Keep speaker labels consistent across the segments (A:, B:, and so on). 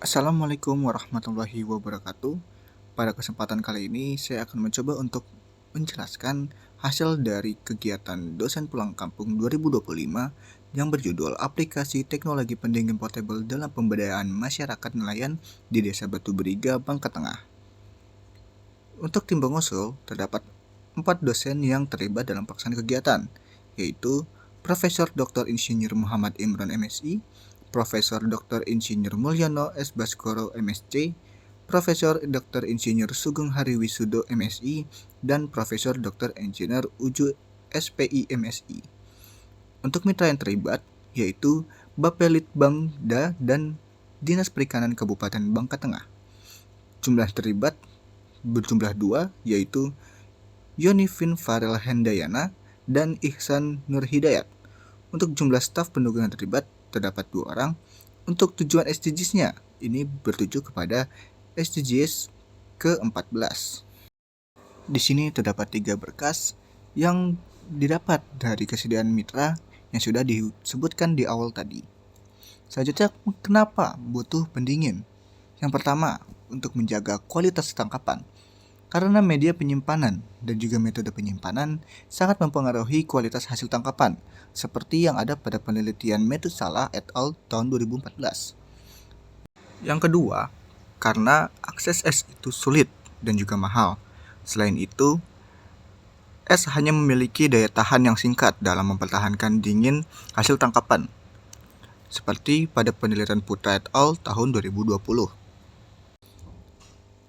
A: Assalamualaikum warahmatullahi wabarakatuh. Pada kesempatan kali ini, saya akan mencoba untuk menjelaskan hasil dari kegiatan dosen pulang kampung 2025 yang berjudul Aplikasi Teknologi Pendingin Portable dalam Pemberdayaan Masyarakat Nelayan di Desa Batu Beriga, Bangka Tengah. Untuk tim pengusul, terdapat 4 dosen yang terlibat dalam pelaksanaan kegiatan, yaitu Profesor Dr. Insinyur Muhammad Imran MSI, Profesor Dr. Insinyur Mulyono S. Baskoro MSc, Profesor Dr. Insinyur Sugeng Hariwisudo MSI, dan Profesor Dr. Insinyur Uju SPI MSI. Untuk mitra yang terlibat, yaitu Bapelitbangda dan Dinas Perikanan Kabupaten Bangka Tengah. Jumlah terlibat berjumlah 2, yaitu Yonifin Farel Hendayana dan Ihsan Nur Hidayat. Untuk jumlah staf pendukung yang terlibat terdapat 2 orang. Untuk tujuan SDGs-nya, ini bertuju kepada SDGs ke-14. Di sini terdapat 3 berkas yang didapat dari kesediaan mitra yang sudah disebutkan di awal tadi. Selanjutnya, kenapa butuh pendingin? Yang pertama, untuk menjaga kualitas tangkapan. Karena media penyimpanan dan juga metode penyimpanan sangat mempengaruhi kualitas hasil tangkapan, seperti yang ada pada penelitian Metusala et al. Tahun 2014. Yang kedua, karena akses es itu sulit dan juga mahal. Selain itu, es hanya memiliki daya tahan yang singkat dalam mempertahankan dingin hasil tangkapan, seperti pada penelitian Putra et al. Tahun 2020.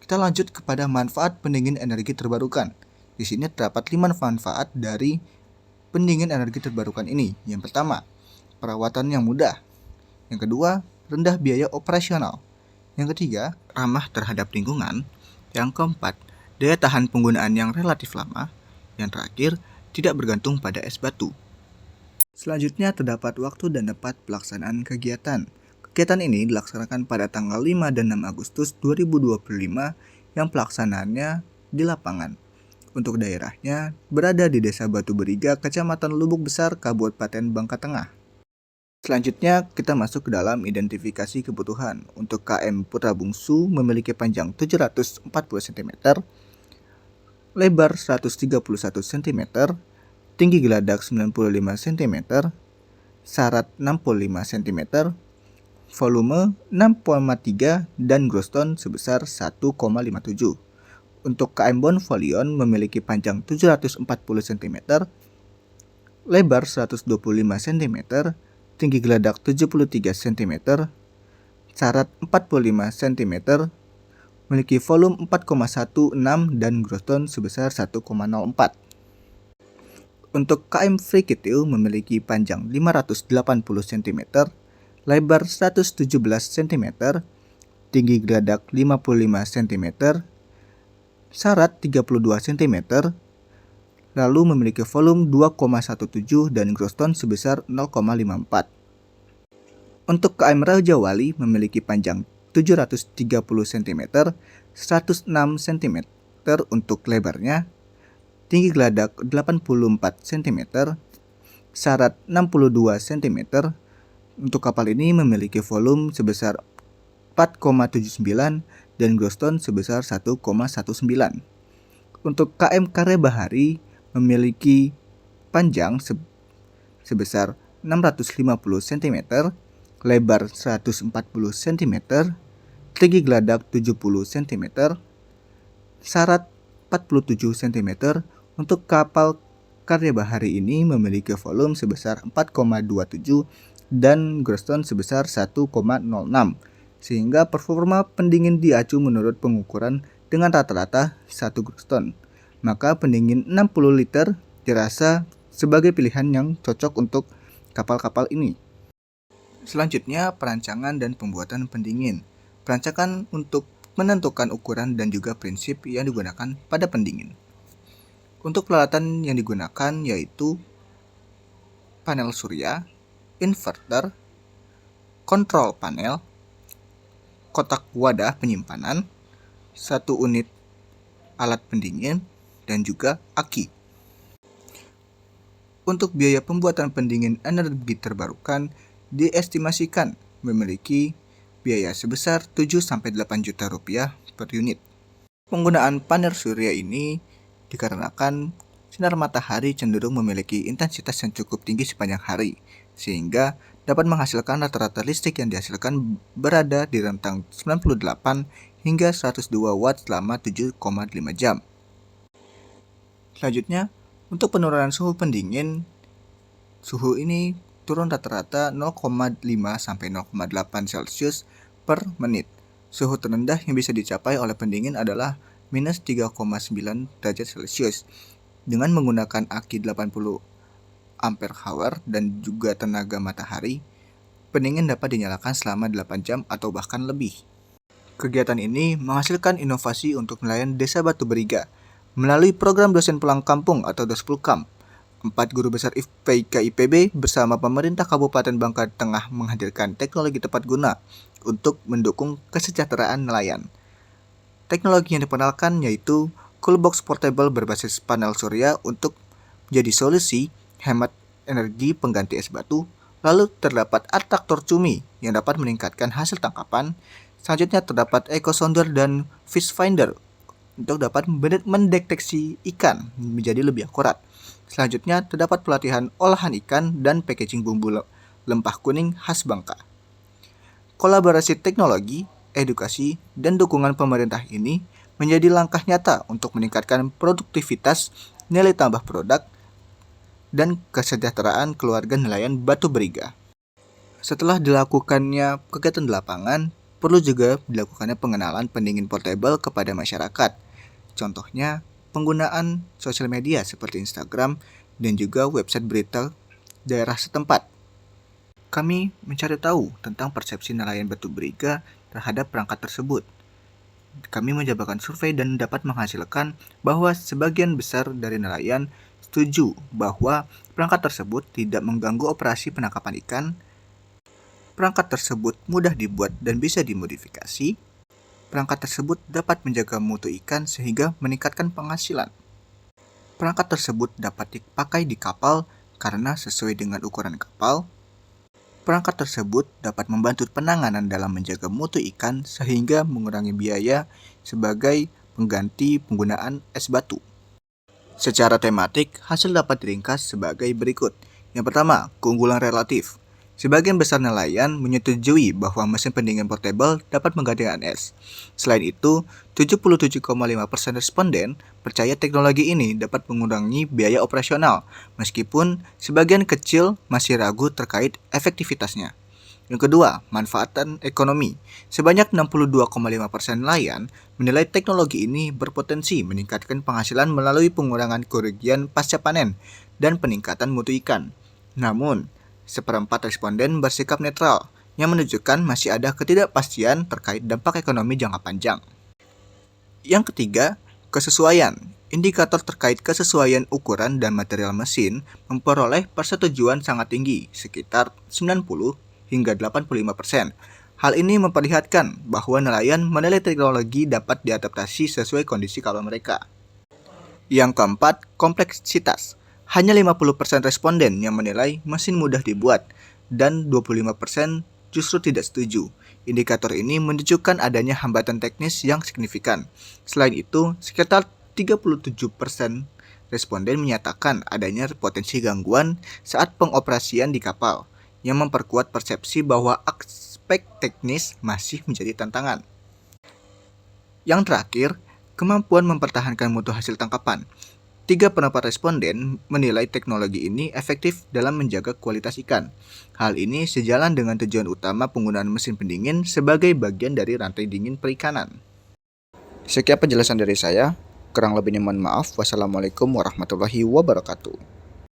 A: Kita lanjut kepada manfaat pendingin energi terbarukan. Di sini terdapat 5 manfaat dari pendingin energi terbarukan ini. Yang pertama, perawatan yang mudah. Yang kedua, rendah biaya operasional. Yang ketiga, ramah terhadap lingkungan. Yang keempat, daya tahan penggunaan yang relatif lama. Yang terakhir, tidak bergantung pada es batu. Selanjutnya terdapat waktu dan tempat pelaksanaan kegiatan. Kegiatan ini dilaksanakan pada tanggal 5 dan 6 Agustus 2025 yang pelaksanaannya di lapangan. Untuk daerahnya berada di Desa Batu Beriga, Kecamatan Lubuk Besar, Kabupaten Bangka Tengah. Selanjutnya kita masuk ke dalam identifikasi kebutuhan. Untuk KM Putra Bungsu memiliki panjang 740 cm, lebar 131 cm, tinggi geladak 95 cm, syarat 65 cm, volume 6,3 dan gross ton sebesar 1,57. Untuk KM Bon Folion memiliki panjang 740 cm, lebar 125 cm, tinggi geladak 73 cm, syarat 45 cm, memiliki volume 4,16 dan gross ton sebesar 1,04. Untuk KM Frikitil memiliki panjang 580 cm, lebar 117 cm, tinggi geladak 55 cm, syarat 32 cm, lalu memiliki volume 2,17 dan gross ton sebesar 0,54. Untuk KM Raja Wali memiliki panjang 730 cm, 106 cm untuk lebarnya, tinggi geladak 84 cm, syarat 62 cm. Untuk kapal ini memiliki volume sebesar 4,79 dan gross ton sebesar 1,19. Untuk KM Karya Bahari memiliki panjang sebesar 650 cm, lebar 140 cm, tinggi geladak 70 cm, syarat 47 cm. Untuk kapal Karya Bahari ini memiliki volume sebesar 4,27 dan gross ton sebesar 1,06, sehingga performa pendingin diacu menurut pengukuran dengan rata-rata 1 gross ton. Maka pendingin 60 liter dirasa sebagai pilihan yang cocok untuk kapal-kapal ini. Selanjutnya, perancangan dan pembuatan pendingin. Perancangan untuk menentukan ukuran dan juga prinsip yang digunakan pada pendingin. Untuk peralatan yang digunakan yaitu panel surya, inverter, kontrol panel, kotak wadah penyimpanan, 1 unit alat pendingin, dan juga aki. Untuk biaya pembuatan pendingin energi terbarukan diestimasikan memiliki biaya sebesar 7-8 juta rupiah per unit. Penggunaan panel surya ini dikarenakan sinar matahari cenderung memiliki intensitas yang cukup tinggi sepanjang hari, sehingga dapat menghasilkan rata-rata listrik yang dihasilkan berada di rentang 98 hingga 102 watt selama 7,5 jam. Selanjutnya, untuk penurunan suhu pendingin, suhu ini turun rata-rata 0,5 sampai 0,8 Celcius per menit. Suhu terendah yang bisa dicapai oleh pendingin adalah minus 3,9 derajat Celcius. Dengan menggunakan aki 80 ampere hour dan juga tenaga matahari, pendingin dapat dinyalakan selama 8 jam atau bahkan lebih. Kegiatan ini menghasilkan inovasi untuk nelayan Desa Batu Beriga melalui program dosen pulang kampung atau Dospulkam. 4 guru besar IPK IPB bersama pemerintah Kabupaten Bangka Tengah menghadirkan teknologi tepat guna untuk mendukung kesejahteraan nelayan. Teknologi yang diperkenalkan yaitu Coolbox Portable berbasis panel surya untuk menjadi solusi hemat energi pengganti es batu. Lalu terdapat atraktor cumi yang dapat meningkatkan hasil tangkapan. Selanjutnya terdapat Eco Sounder dan Fish Finder untuk dapat mendeteksi ikan menjadi lebih akurat. Selanjutnya terdapat pelatihan olahan ikan dan packaging bumbu lempah kuning khas Bangka. Kolaborasi teknologi, edukasi, dan dukungan pemerintah ini menjadi langkah nyata untuk meningkatkan produktivitas, nilai tambah produk, dan kesejahteraan keluarga nelayan Batu Beriga. Setelah dilakukannya kegiatan di lapangan, perlu juga dilakukannya pengenalan pendingin portable kepada masyarakat. Contohnya, penggunaan sosial media seperti Instagram dan juga website berita daerah setempat. Kami mencari tahu tentang persepsi nelayan Batu Beriga terhadap perangkat tersebut. Kami menjabarkan survei dan dapat menghasilkan bahwa sebagian besar dari nelayan setuju bahwa perangkat tersebut tidak mengganggu operasi penangkapan ikan. Perangkat tersebut mudah dibuat dan bisa dimodifikasi. Perangkat tersebut dapat menjaga mutu ikan sehingga meningkatkan penghasilan. Perangkat tersebut dapat dipakai di kapal karena sesuai dengan ukuran kapal. Perangkat tersebut dapat membantu penanganan dalam menjaga mutu ikan sehingga mengurangi biaya sebagai pengganti penggunaan es batu. Secara tematik, hasil dapat diringkas sebagai berikut. Yang pertama, keunggulan relatif. Sebagian besar nelayan menyetujui bahwa mesin pendingin portable dapat menggantikan es. Selain itu, 77,5% responden percaya teknologi ini dapat mengurangi biaya operasional, meskipun sebagian kecil masih ragu terkait efektivitasnya. Yang kedua, manfaatan ekonomi. Sebanyak 62,5% nelayan menilai teknologi ini berpotensi meningkatkan penghasilan melalui pengurangan kerugian pasca panen dan peningkatan mutu ikan. Namun, seperempat responden bersikap netral, yang menunjukkan masih ada ketidakpastian terkait dampak ekonomi jangka panjang. Yang ketiga, kesesuaian. Indikator terkait kesesuaian ukuran dan material mesin memperoleh persetujuan sangat tinggi, sekitar 90 hingga 85%. Hal ini memperlihatkan bahwa nelayan menilai teknologi dapat diadaptasi sesuai kondisi kapal mereka. Yang keempat, kompleksitas. Hanya 50% responden yang menilai mesin mudah dibuat, dan 25% justru tidak setuju. Indikator ini menunjukkan adanya hambatan teknis yang signifikan. Selain itu, sekitar 37% responden menyatakan adanya potensi gangguan saat pengoperasian di kapal, yang memperkuat persepsi bahwa aspek teknis masih menjadi tantangan. Yang terakhir, kemampuan mempertahankan mutu hasil tangkapan. 3/4 responden menilai teknologi ini efektif dalam menjaga kualitas ikan. Hal ini sejalan dengan tujuan utama penggunaan mesin pendingin sebagai bagian dari rantai dingin perikanan. Sekian penjelasan dari saya. Kurang lebihnya mohon maaf. Wassalamualaikum warahmatullahi wabarakatuh.